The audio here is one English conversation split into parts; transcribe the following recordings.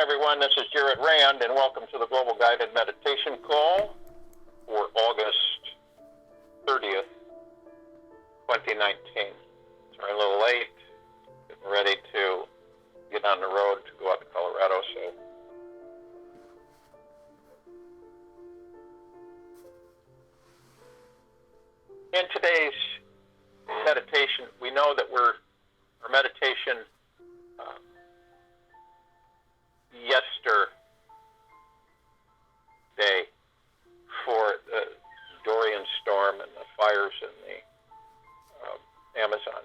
everyone. This is Jared Rand, and welcome to the Global Guided Meditation Call for August 30th, 2019. It's running a little late, getting ready to get on the road to go out to Colorado, so in today's meditation, we know that our meditation yesterday for the Dorian storm and the fires in the Amazon.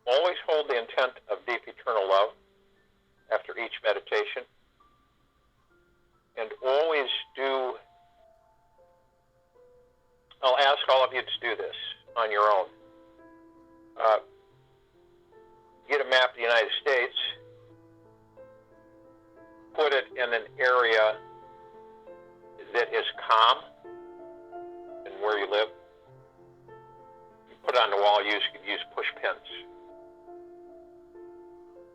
Always hold the intent of deep eternal love after each meditation, and always do. I'll ask all of you to do this on your own. Get a map of the United States, put it in an area that is calm and where you live. You put it on the wall, you could use push pins.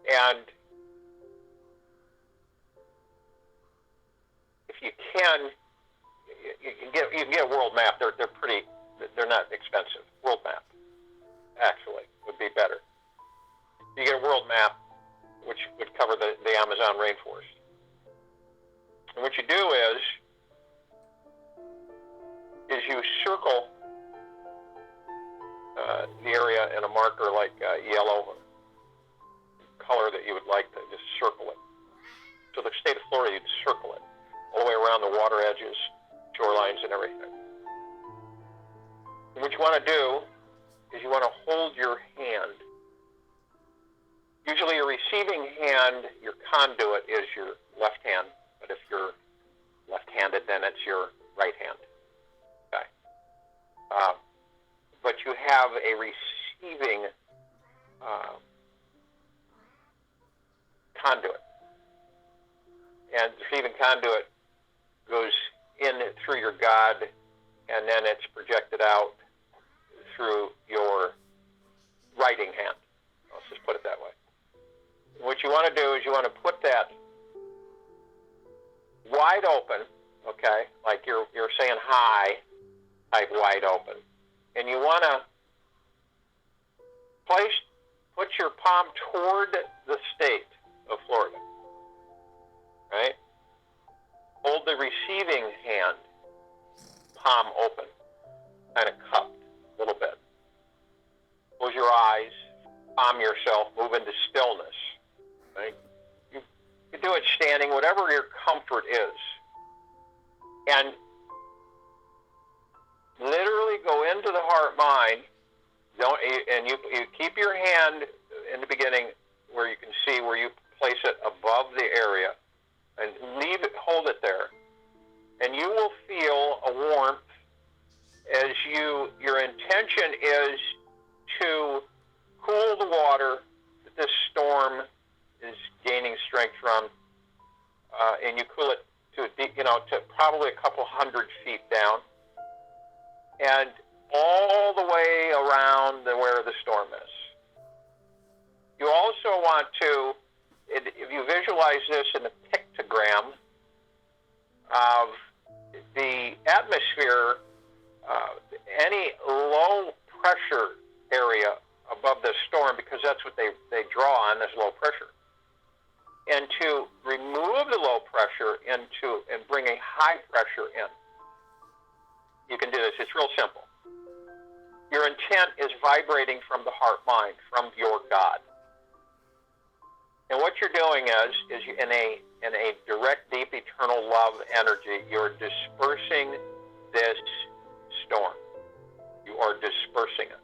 And if you can, you can get a world map. They're not expensive. World map, actually, would be better. You get a world map, which would cover the Amazon rainforest. And what you do is you circle the area in a marker like yellow color that you would like to just circle it. So the state of Florida, you'd circle it all the way around the water edges, shorelines, and everything. And what you want to do is you want to hold your hand. Usually your receiving hand, your conduit, is your left hand. But if you're left-handed, then it's your right hand. Okay. But you have a receiving conduit. And the receiving conduit goes in through your God, and then it's projected out through your writing hand. Let's just put it that way. What you want to do is you want to put that wide open, okay, like you're saying hi, type wide open. And you want to put your palm toward the state of Florida, right? Hold the receiving hand, palm open, kind of cupped a little bit. Close your eyes, calm yourself, move into stillness, right? You do it standing, whatever your comfort is. And literally go into the heart mind. You keep your hand in the beginning where you can see where you place it above the area, and hold it there. And you will feel a warmth as your intention is to cool the water that this storm is gaining strength from, and you cool it to probably a couple hundred feet down, and all the way around where the storm is. You also want to, if you visualize this in a pictogram of the atmosphere, any low pressure area above the storm, because that's what they draw on, this low pressure. And to remove the low pressure and bring a high pressure in. You can do this. It's real simple. Your intent is vibrating from the heart mind, from your God. And what you're doing is you, in a direct, deep, eternal love energy, you're dispersing this storm. You are dispersing it.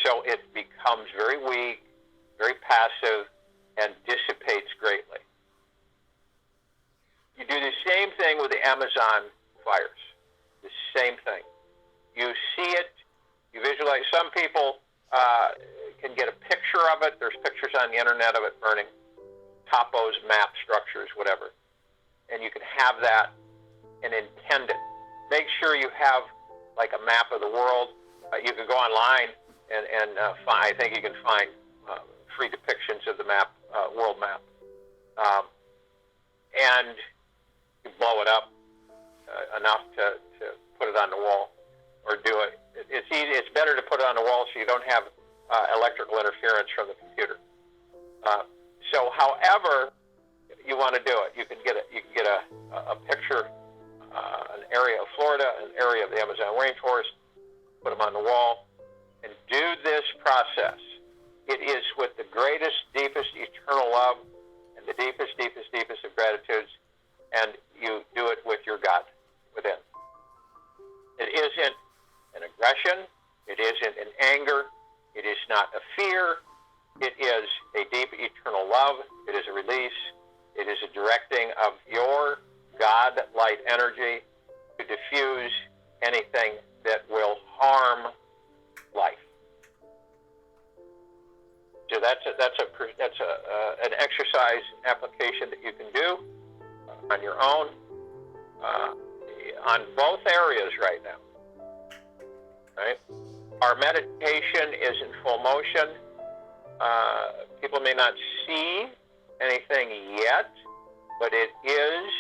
So it becomes very weak, very passive, and dissipates greatly. You do the same thing with the Amazon fires. The same thing. You see it, you visualize. Some people can get a picture of it. There's pictures on the internet of it burning. Topos, map structures, whatever. And you can have that and intend it. Make sure you have like a map of the world. You can go online I think you can find free depictions of the map, world map. And you blow it up enough to put it on the wall or do it. It's easy. It's better to put it on the wall so you don't have electrical interference from the computer. So, however you want to do it, you can get a picture, an area of Florida, an area of the Amazon rainforest, put them on the wall, and do this process. It is with the greatest, deepest, eternal love and the deepest, deepest, deepest of gratitudes, and you do it with your God within. It isn't an aggression. It isn't an anger. It is not a fear. It is a deep, eternal love. It is a release. It is a directing of your God light energy to diffuse anything that will harm life. So that's an exercise application that you can do on your own on both areas right now. Right? Our meditation is in full motion. People may not see anything yet, but it is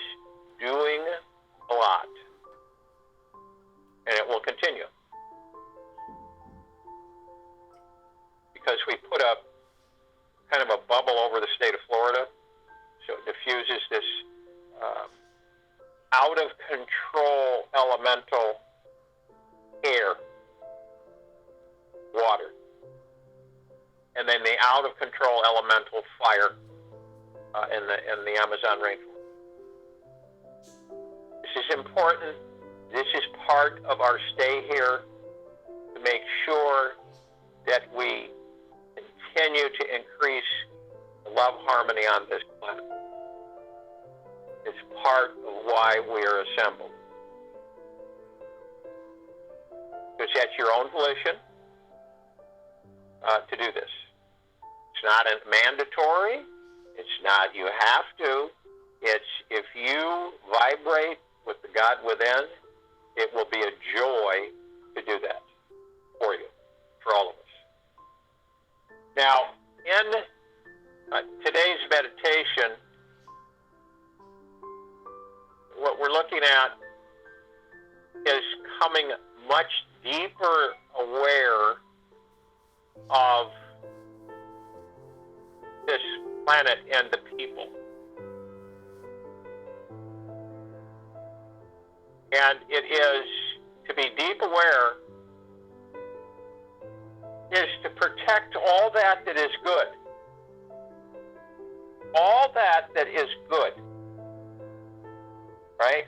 doing a lot. And it will continue. Because we put up kind of a bubble over the state of Florida, so it diffuses this out-of-control elemental air, water, and then the out-of-control elemental fire in the Amazon rainforest. This is important. This is part of our stay here to make sure that we continue to increase the love harmony on this planet. It's part of why we are assembled. It's at your own volition to do this. It's not mandatory. It's not you have to. It's if you vibrate with the God within, it will be a joy to do that for you, for all of us. Now, in today's meditation, what we're looking at is coming much deeper aware of this planet and the people. And it is to be deep aware is to protect all that is good. All that is good. Right?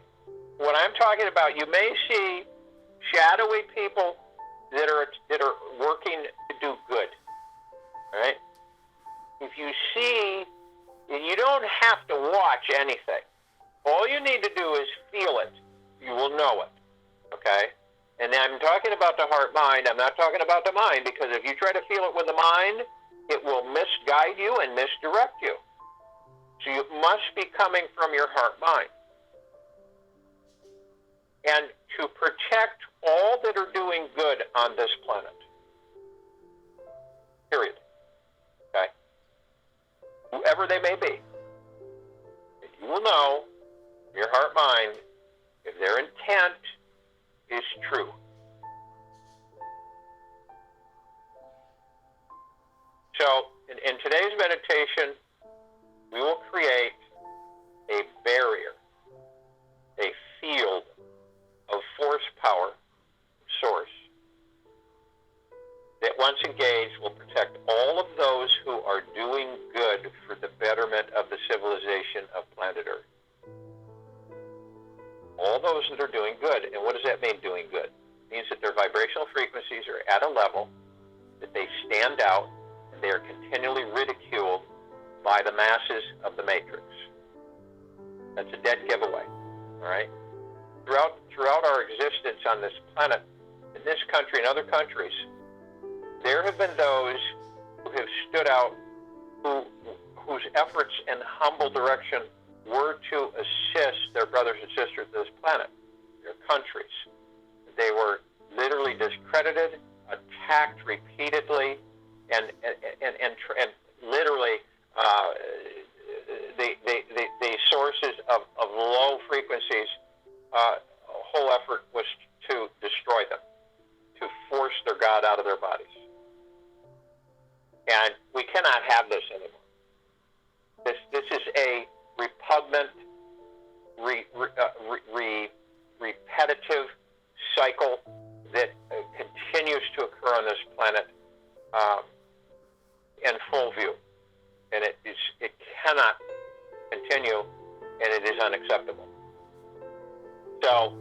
When I'm talking about, you may see shadowy people that are working to do good. Right? If you see, and you don't have to watch anything. All you need to do is feel it. You will know it. Okay? And I'm talking about the heart-mind. I'm not talking about the mind, because if you try to feel it with the mind, it will misguide you and misdirect you. So you must be coming from your heart-mind. And to protect all that are doing good on this planet. Period. Okay? Whoever they may be. You will know, your heart-mind, if their intent is true. So, in today's meditation, we will create a barrier, a field of force power, source, that once engaged will protect all of those who are doing good for the betterment of the civilization of planet Earth. All those that are doing good. And what does that mean, doing good? It means that their vibrational frequencies are at a level that they stand out and they are continually ridiculed by the masses of the matrix. That's a dead giveaway. All right? Throughout our existence on this planet, in this country and other countries, there have been those who have stood out, whose efforts in humble direction were to assist their brothers and sisters of this planet, their countries. They were literally discredited, attacked repeatedly, low frequencies, whole effort was to destroy them, to force their God out of their bodies. And we cannot have this anymore. This is a repugnant, repetitive cycle that continues to occur on this planet in full view. And it cannot continue, and it is unacceptable. So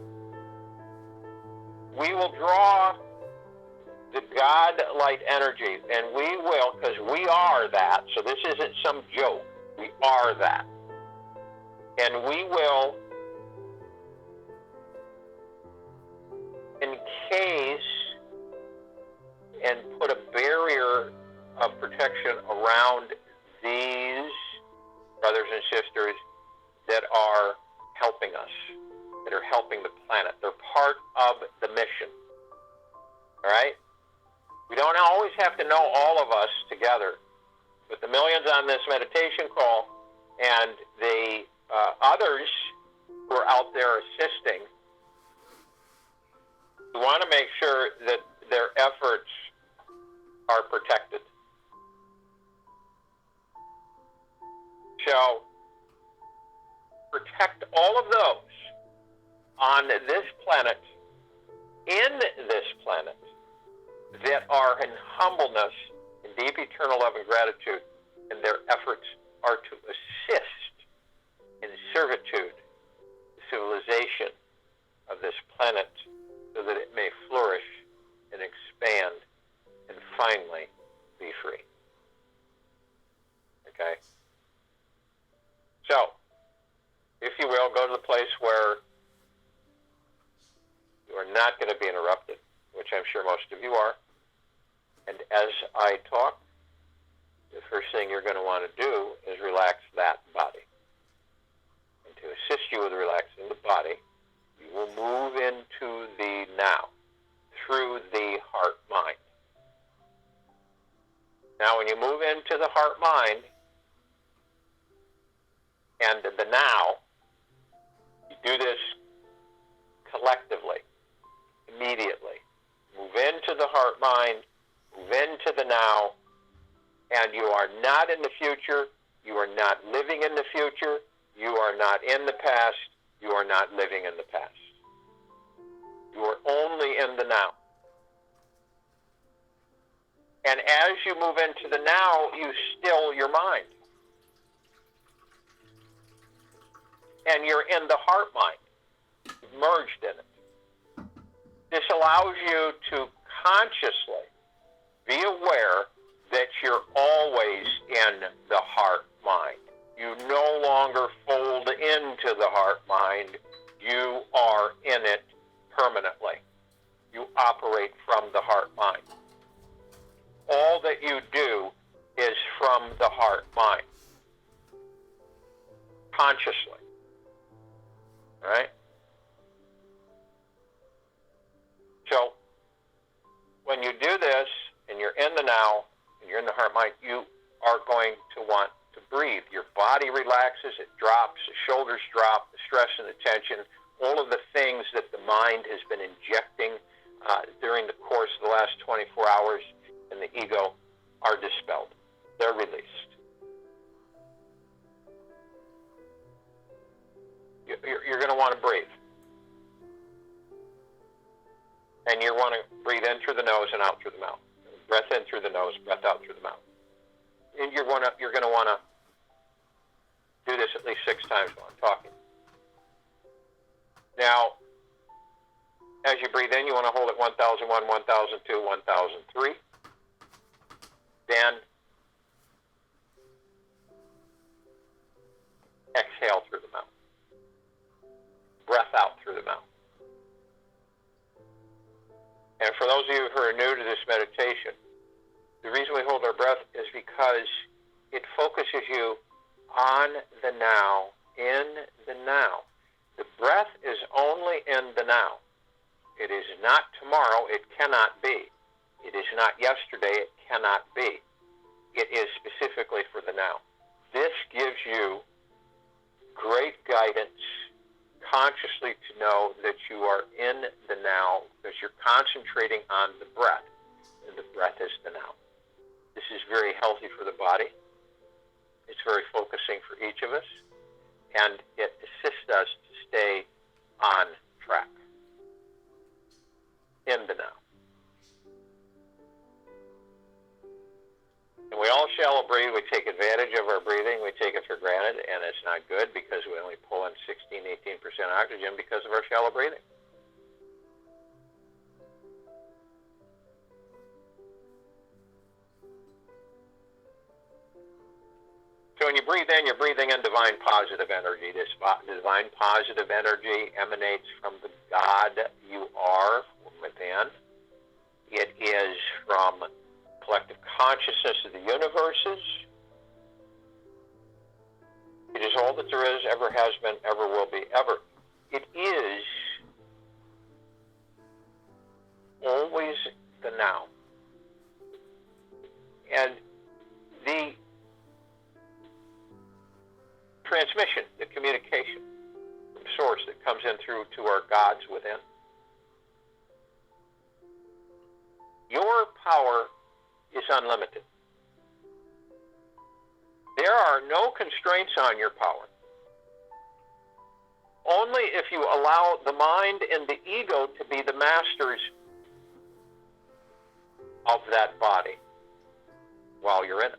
we will draw the God-light energy, and we will, because we are that, so this isn't some joke, we are that. And we will encase and put a barrier of protection around these brothers and sisters that are helping us, that are helping the planet. They're part of the mission. All right? We don't always have to know all of us together, but the millions on this meditation call and the others who are out there assisting, we want to make sure that their efforts are protected. So, protect all of those on this planet, in this planet, that are in humbleness, in deep eternal love and gratitude, and their efforts are to assist in servitude, the civilization of this planet, so that it may flourish and expand and finally be free. Okay? So, if you will, go to the place where you are not going to be interrupted, which I'm sure most of you are. And as I talk, the first thing you're going to want to do is relax that body. And to assist you with relaxing the body, you will move into the now, through the heart-mind. Now, when you move into the heart-mind and the now, you do this collectively, immediately. Move into the heart-mind, move into the now, and you are not in the future, you are not living in the future, you are not in the past, you are not living in the past. You are only in the now. And as you move into the now, you still your mind. And you're in the heart-mind, merged in it. This allows you to consciously be aware that you're always in the heart-mind. You no longer fold into the heart-mind. You are in it permanently. You operate from the heart-mind. All that you do is from the heart-mind, consciously. All right? So, when you do this, and you're in the now, and you're in the heart-mind, you are going to want to breathe. Your body relaxes, it drops, the shoulders drop, the stress and the tension, all of the things that the mind has been injecting during the course of the last 24 hours in the ego are dispelled. They're released. You're going to want to breathe. And you want to breathe in through the nose and out through the mouth. Breath in through the nose, breath out through the mouth. And you're going to want to do this at least 6 times while I'm talking. Now, as you breathe in, you want to hold it 1001, 1002, 1003. Then exhale through the mouth. Breath out through the mouth. And for those of you who are new to this meditation, the reason we hold our breath is because it focuses you on the now, in the now. The breath is only in the now. It is not tomorrow. It cannot be. It is not yesterday. It cannot be. It is specifically for the now. This gives you great guidance consciously to know that you are in the now because you're concentrating on the breath, and the breath is the now. This is very healthy for the body. It's very focusing for each of us, and it assists us to stay on track, in the now. And we all shallow breathe. We take advantage of our breathing. We take it for granted, and it's not good because we only pull in 16, 18% oxygen because of our shallow breathing. So when you breathe in, you're breathing in divine positive energy. This divine positive energy emanates from the God you are within. It is from collective consciousness of the universes. It is all that there is, ever has been, ever will be, ever. It is always the now. And the transmission, the communication from source that comes in through to our gods within. Your power is unlimited. There are no constraints on your power. Only if you allow the mind and the ego to be the masters of that body while you're in it.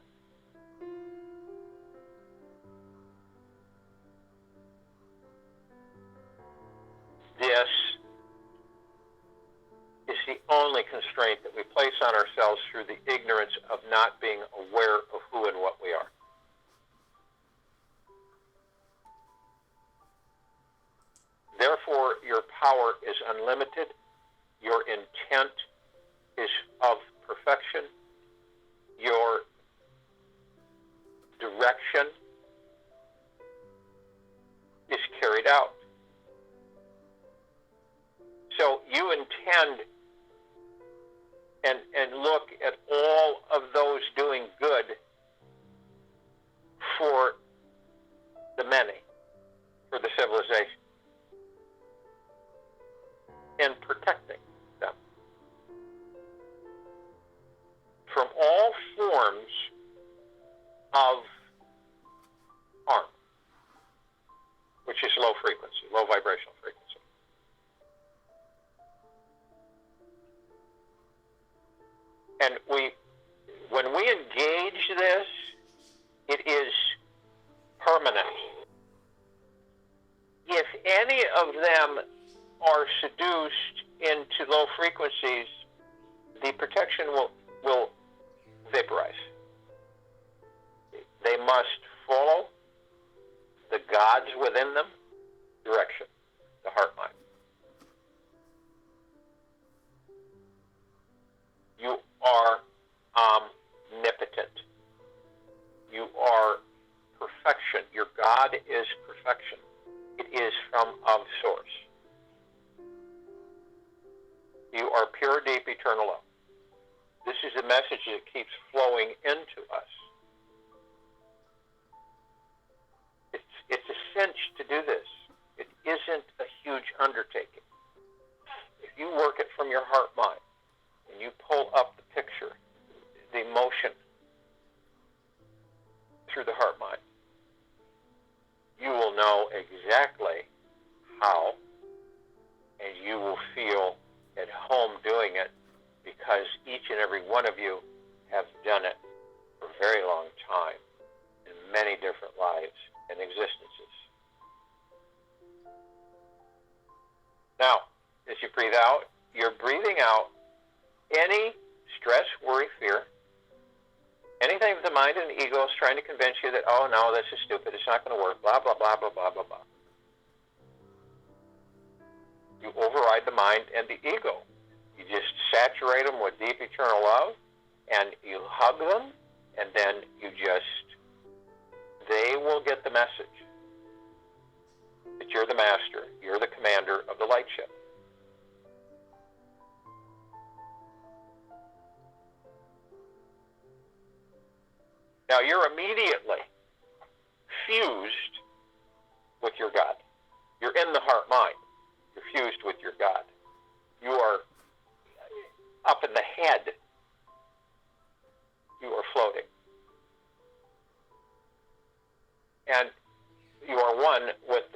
This is the only constraint that we place on ourselves through the ignorance of not being aware of who and what we are. Therefore, your power is unlimited. Your intent is of perfection. Your direction is carried out. So you intend and look at all of those doing good for the many, for the civilization, and protecting them from all forms of harm, which is low frequency, low vibrational frequency. And when we engage this, it is permanent. If any of them are seduced into low frequencies, the protection will vaporize. They must follow the gods within them direction, the heart mind. You are omnipotent. You are perfection. Your God is perfection. It is from of source. You are pure, deep, eternal love. This is the message that keeps flowing into us. It's a cinch to do this. It isn't a huge undertaking. If you work it from your heart mind, and you pull up the picture, the emotion through the heart mind, you will know exactly how, and you will feel at home doing it because each and every one of you have done it for a very long time in many different lives and existences. Now, as you breathe out, you're breathing out any stress, worry, fear, anything that the mind and the ego is trying to convince you that, oh no, this is stupid, it's not going to work, blah, blah, blah, blah, blah, blah, blah. You override the mind and the ego. You just saturate them with deep eternal love, and you hug them, and then they will get the message that you're the master, you're the commander of the light ship. Now you're immediately fused with your God. You're in the heart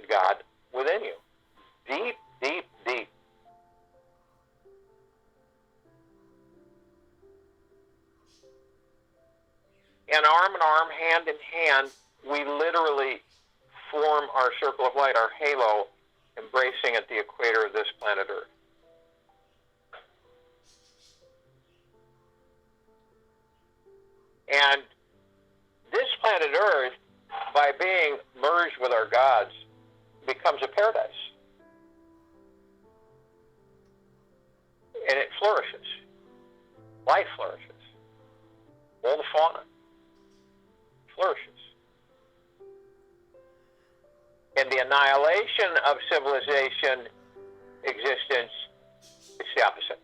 God within you. Deep, deep, deep. And arm in arm, hand in hand, we literally form our circle of light, our halo, embracing at the equator of this planet Earth. And this planet Earth, by being merged with our gods, becomes a paradise. And it flourishes. Life flourishes. All the fauna flourishes. And the annihilation of civilization existence is the opposite.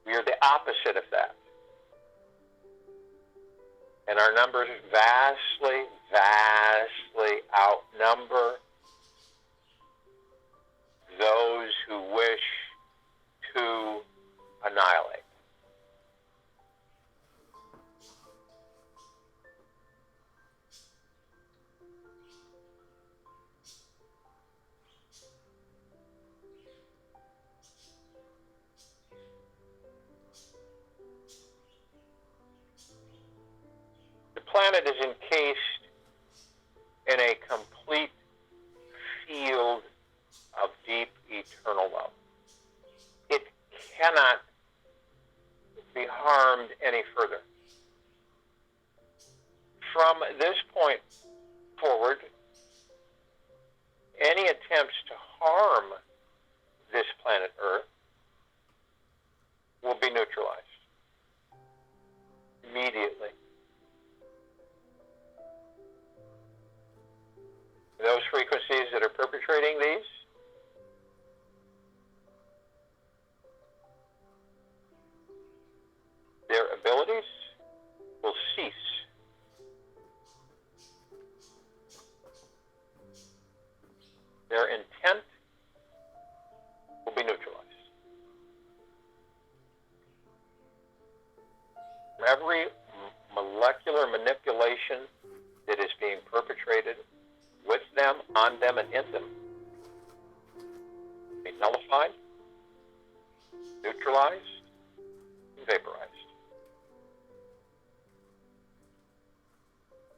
We are the opposite of that. And our numbers vastly, vastly outnumber those who wish to annihilate. The planet is encased in a complete field of deep eternal love. It cannot be harmed any further. From this point forward, any attempts to harm this planet Earth will be neutralized immediately. Those frequencies that are perpetrating these their abilities will cease. Their intent will be neutralized. Every molecular manipulation that is being perpetrated with them, on them, and in them be nullified, neutralized, and vaporized.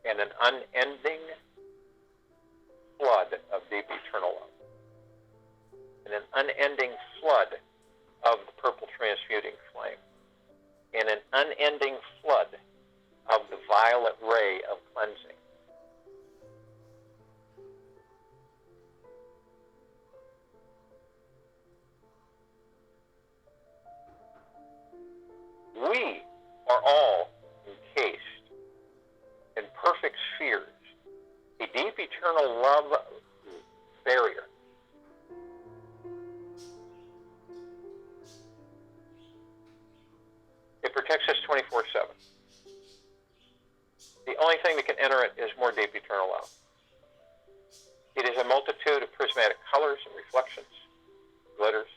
And an unending flood of deep eternal love. And an unending flood of the purple transmuting flame. And an unending flood of the violet ray of cleansing. We are all encased in perfect spheres, a deep eternal love barrier. It protects us 24/7. The only thing that can enter it is more deep eternal love. It is a multitude of prismatic colors and reflections, glitters.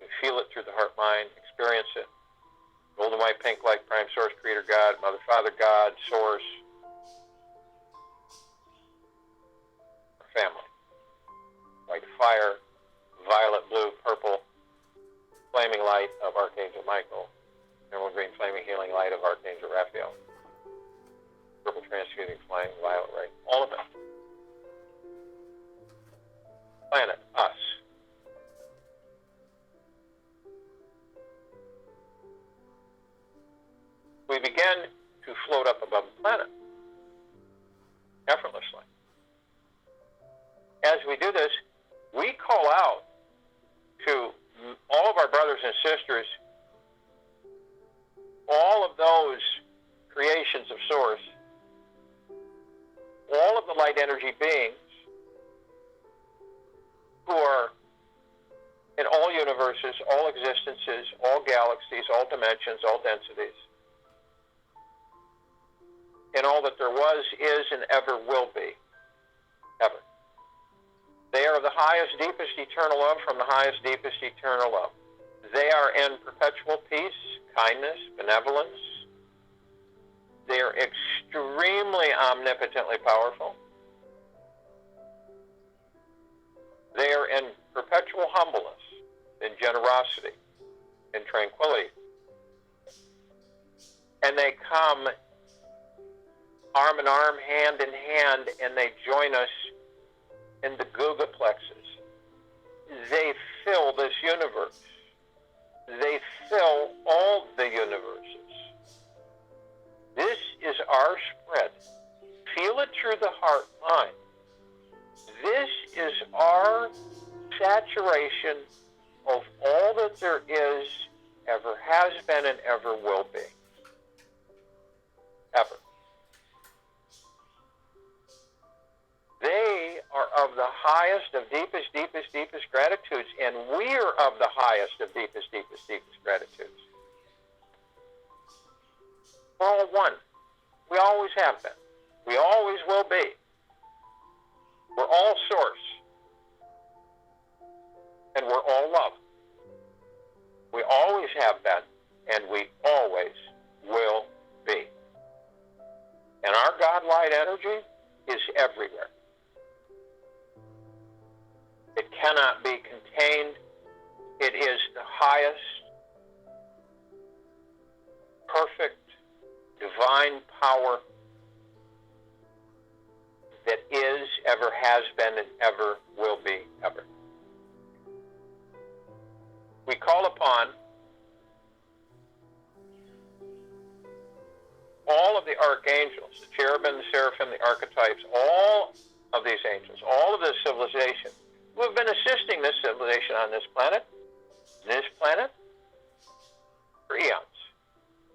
You feel it through the heart mind, experience it. Golden, white, pink, light, prime, source, creator, God, mother, father, God, source, family. White fire, violet, blue, purple, flaming light of Archangel Michael, emerald green, flaming healing light of Archangel Raphael, purple transmuting flame, violet ray, all of it. Planet, us. We begin to float up above the planet effortlessly. As we do this, we call out to all of our brothers and sisters, all of those creations of Source, all of the light energy beings who are in all universes, all existences, all galaxies, all dimensions, all densities, and all that there was, is, and ever will be. Ever. They are the highest, deepest eternal love from the highest, deepest eternal love. They are in perpetual peace, kindness, benevolence. They are extremely omnipotently powerful. tranquility. And they come arm in arm, hand in hand, and they join us in the Guga plexus. They fill this universe. They fill all the universes. This is our spread. Feel it through the heart mind. This is our saturation of all that there is, ever has been, and ever will be. Ever. They are of the highest of deepest, deepest, deepest gratitudes, and we are of the highest of deepest, deepest, deepest gratitudes. We're all one. We always have been. We always will be. We're all source. And we're all love. We always have been, and we always will be. And our God light energy is everywhere. It cannot be contained. It is the highest, perfect, divine power that is, ever has been, and ever will be, ever. We call upon all of the archangels, the cherubim, the seraphim, the archetypes, all of these angels, all of this civilization, who have been assisting this civilization on this planet, for eons,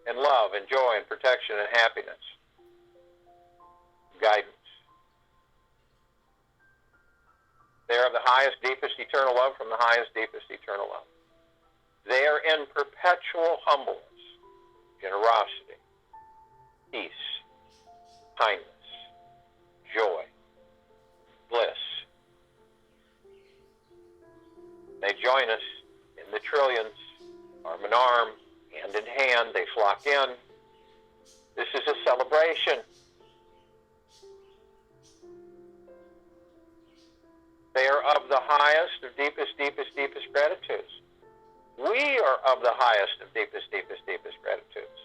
in love and joy and protection and happiness, guidance. They are the highest, deepest, eternal love from the highest, deepest, eternal love. They are in perpetual humbleness, generosity, peace, kindness, joy, bliss. They join us in the trillions, arm in arm, hand in hand. They flock in. This is a celebration. They are of the highest of deepest, deepest, deepest gratitudes. We are of the highest of deepest, deepest, deepest gratitudes.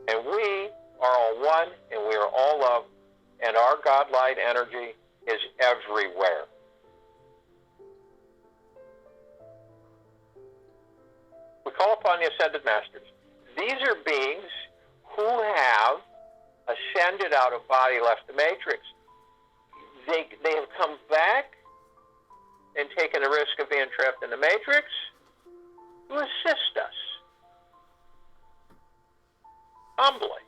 And we are all one, and we are all love, and our God light energy is everywhere. We call upon the Ascended Masters. These are beings who have ascended out of body, left the matrix. They have come back and taken the risk of being trapped in the matrix to assist us. Humbly.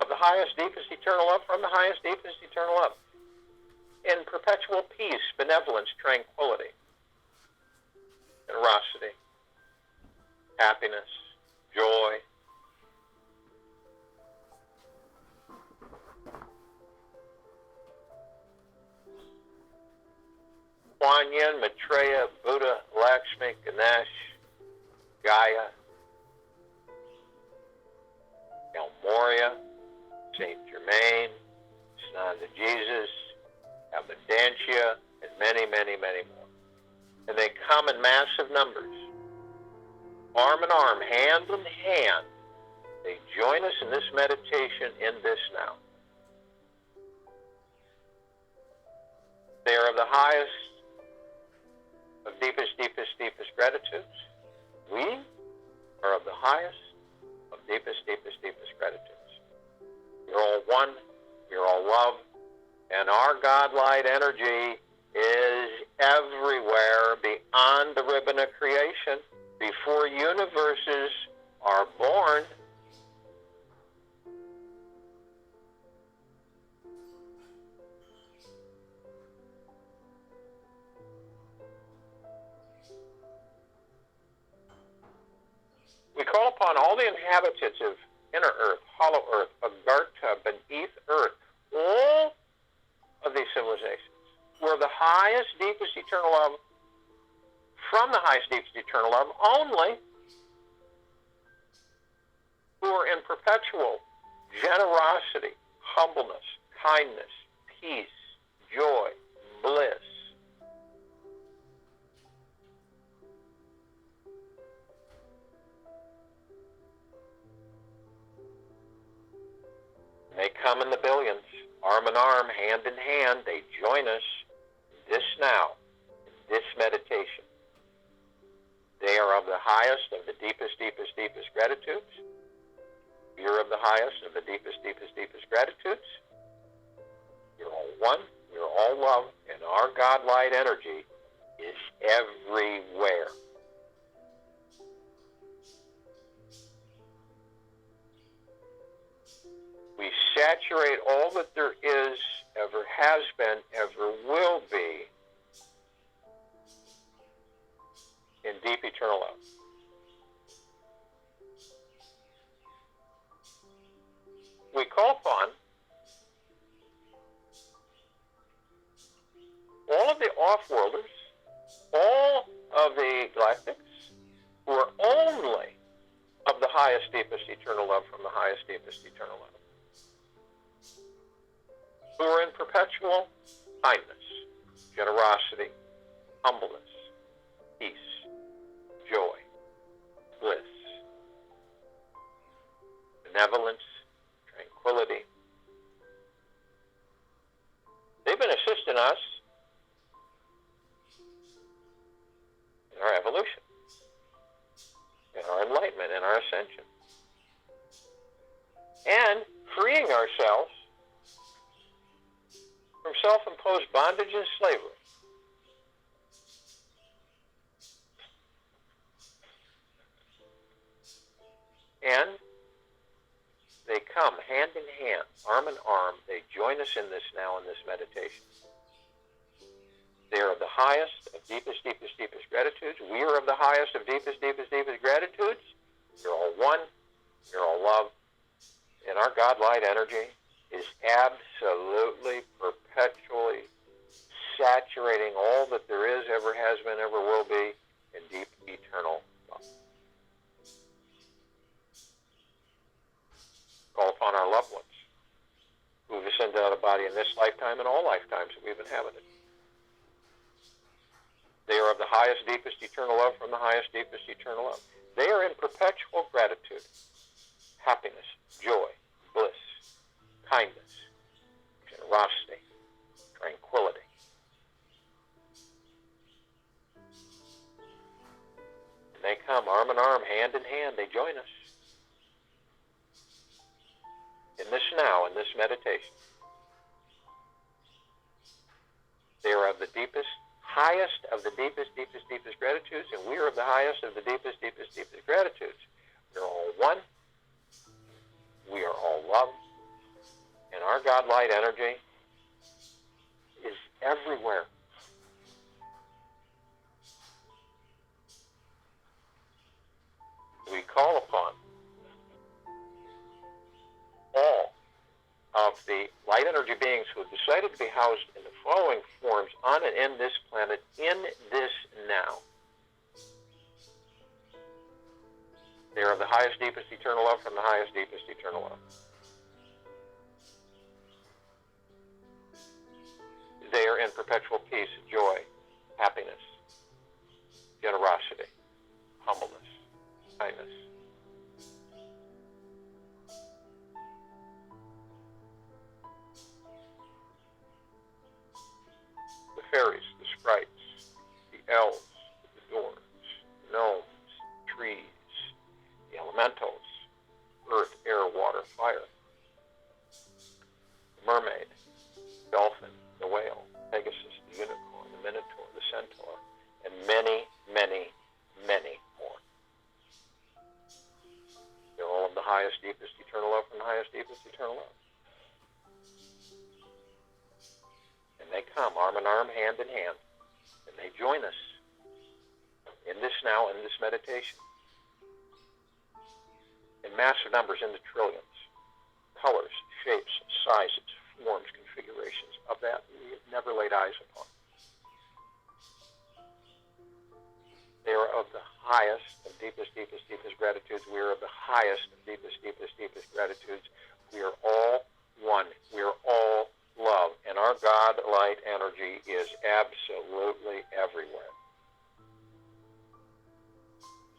Of the highest, deepest, eternal love from the highest, deepest, eternal love. In perpetual peace, benevolence, tranquility, generosity, happiness, joy. Kuan Yin, Maitreya, Buddha, Lakshmi, Ganesh, Gaia, El Moria, Saint Germain, Sananda Jesus, Abundantia, and many, many, many more. And they come in massive numbers, arm in arm, hand in hand. They join us in this meditation in this now. They are of the highest of deepest, deepest, deepest gratitudes. We are of the highest of deepest, deepest, deepest gratitudes. We're all one. We're all love. And our God light energy is everywhere beyond the ribbon of creation. Before universes are born, we call upon all the inhabitants of inner earth, hollow earth, Agartha, beneath earth, all of these civilizations, where the highest, deepest, eternal love, from the highest, deepest, eternal love, only who are in perpetual generosity, humbleness, kindness, peace, joy, bliss. arm, hand in hand, they join us this now, in this meditation. They are of the highest, of the deepest, deepest, deepest gratitudes. You're of the highest, of the deepest, deepest, deepest gratitudes. You're all one. You're all love. And our God light energy is everywhere. We saturate all that there is, ever has been, ever will be in deep eternal love. We call upon all of the off-worlders, all of the galactics, who are only of the highest, deepest eternal love from the highest, deepest eternal love, who are in perpetual kindness, generosity, humbleness, peace, joy, bliss, benevolence, tranquility. They've been assisting us in our evolution, in our enlightenment, in our ascension, and freeing ourselves from self-imposed bondage and slavery. And they come hand in hand, arm in arm. They join us in this now, in this meditation. They are of the highest, of deepest, deepest, deepest gratitudes. We are of the highest, of deepest, deepest, deepest gratitudes. You're all one. You're all love. And our God light energy is absolutely, perpetually saturating all that there is, ever has been, ever will be, in deep, eternal love. Call upon our loved ones who have ascended out of body in this lifetime and all lifetimes that we've inhabited. They are of the highest, deepest, eternal love from the highest, deepest, eternal love. They are in perpetual gratitude, happiness, joy, bliss, kindness, generosity, tranquility. And they come arm in arm, hand in hand. They join us in this now, in this meditation. They are of the deepest, highest of the deepest, deepest, deepest gratitudes, and we are of the highest of the deepest, deepest, deepest gratitudes. We're all one. We are all love. And our God light energy is everywhere. We call upon all of the light energy beings who have decided to be housed in the following forms on and in this planet, in this now. They are of the highest, deepest, eternal love from the highest, deepest, eternal love. They are in perpetual peace, joy, happiness, generosity, humbleness, kindness. The fairies, the sprites, the elves, the dwarves, gnomes, trees, the elementals, earth, air, water, fire, the mermaid, dolphin, the whale, Pegasus, the unicorn, the minotaur, the centaur, and many, many, many more. They're all of the highest, deepest, eternal love from the highest, deepest, eternal love. And they come arm in arm, hand in hand, and they join us in this now, in this meditation, in massive numbers, in the trillions, colors, shapes, sizes, forms, configurations of that we have never laid eyes upon. They are of the highest, of deepest, deepest, deepest gratitudes. We are of the highest, of deepest, deepest, deepest gratitudes. We are all one. We are all love. And our God light energy is absolutely everywhere.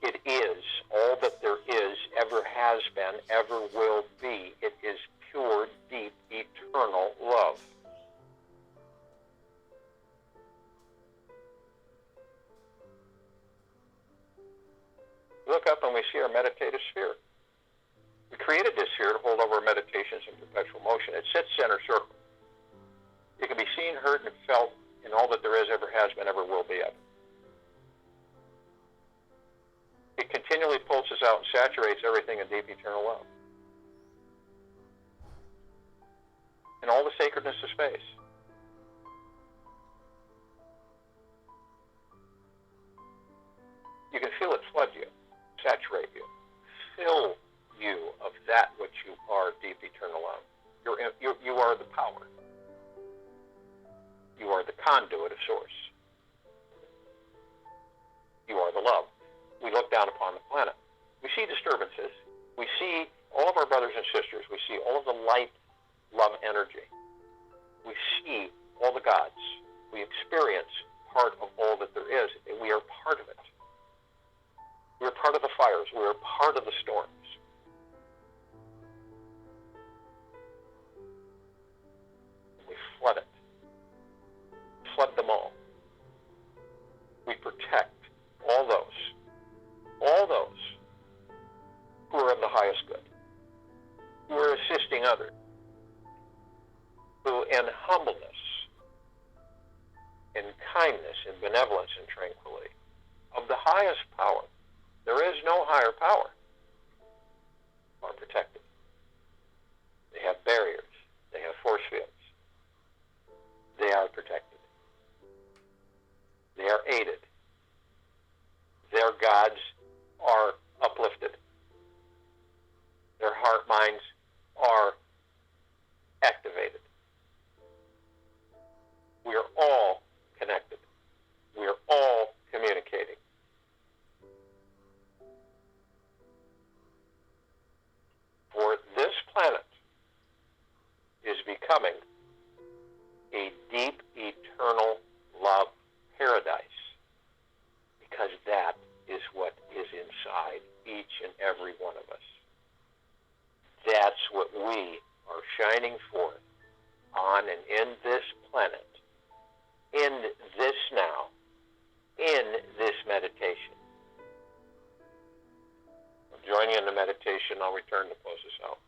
It is all that there is, ever has been, ever will be. It is pure, deep, eternal love. one we see, our meditative sphere. We created this sphere to hold over our meditations in perpetual motion. It sits center circle. It can be seen, heard, and felt in all that there is, ever has been, ever will be of. It continually pulses out and saturates everything in deep eternal love. In all the sacredness of space. You can feel it flood you, saturate you, fill you of that which you are, deep eternal love. You are the power. You are the conduit of source. You are the love. We look down upon the planet. We see disturbances. We see all of our brothers and sisters. We see all of the light, love energy. We see all the gods. We experience part of all that there is, and we are part of it. We are part of the fires. We are part of the storms. We flood it. Flood them all. We protect all those who are of the highest good, who are assisting others, who in humbleness, in kindness, in benevolence, and tranquility, of the highest power, there is no higher power, are protected. They have barriers. They have force fields. They are protected. They are aided. Their gods are uplifted. Their heart minds are activated. We are all connected. We are all communicating. For this planet is becoming a deep, eternal love paradise, because that is what is inside each and every one of us. That's what we are shining forth on and in this planet, in this now, in this meditation. I'll join you in the meditation. I'll return to close this out.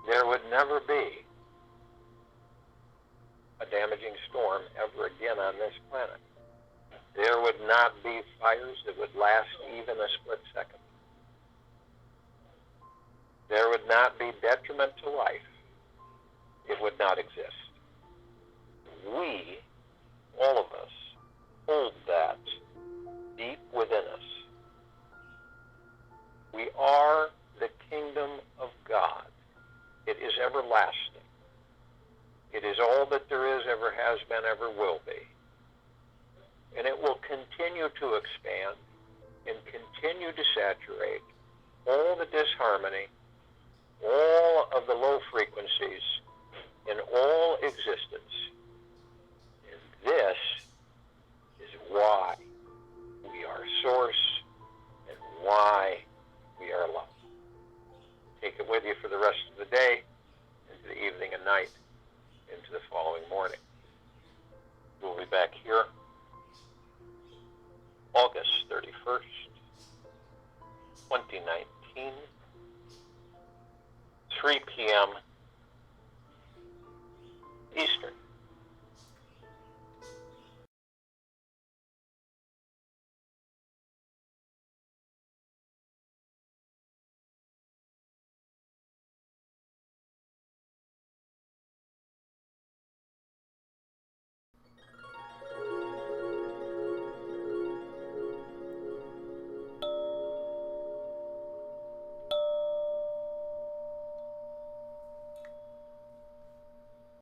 there would never be a damaging storm ever again on this planet. There would not be fires that would last even a split second. There would not be detriment to life. It would not exist. We, all of us, hold that deep within us. We are the kingdom of God. It is everlasting. It is all that there is, ever has been, ever will be. And it will continue to expand and continue to saturate all the disharmony, all of the low frequencies in all existence. And this is why we are source and why we are love. Take it with you for the rest of the day, into the evening and night, into the following morning. We'll be back here August 31st, 2019, 3 p.m. Eastern.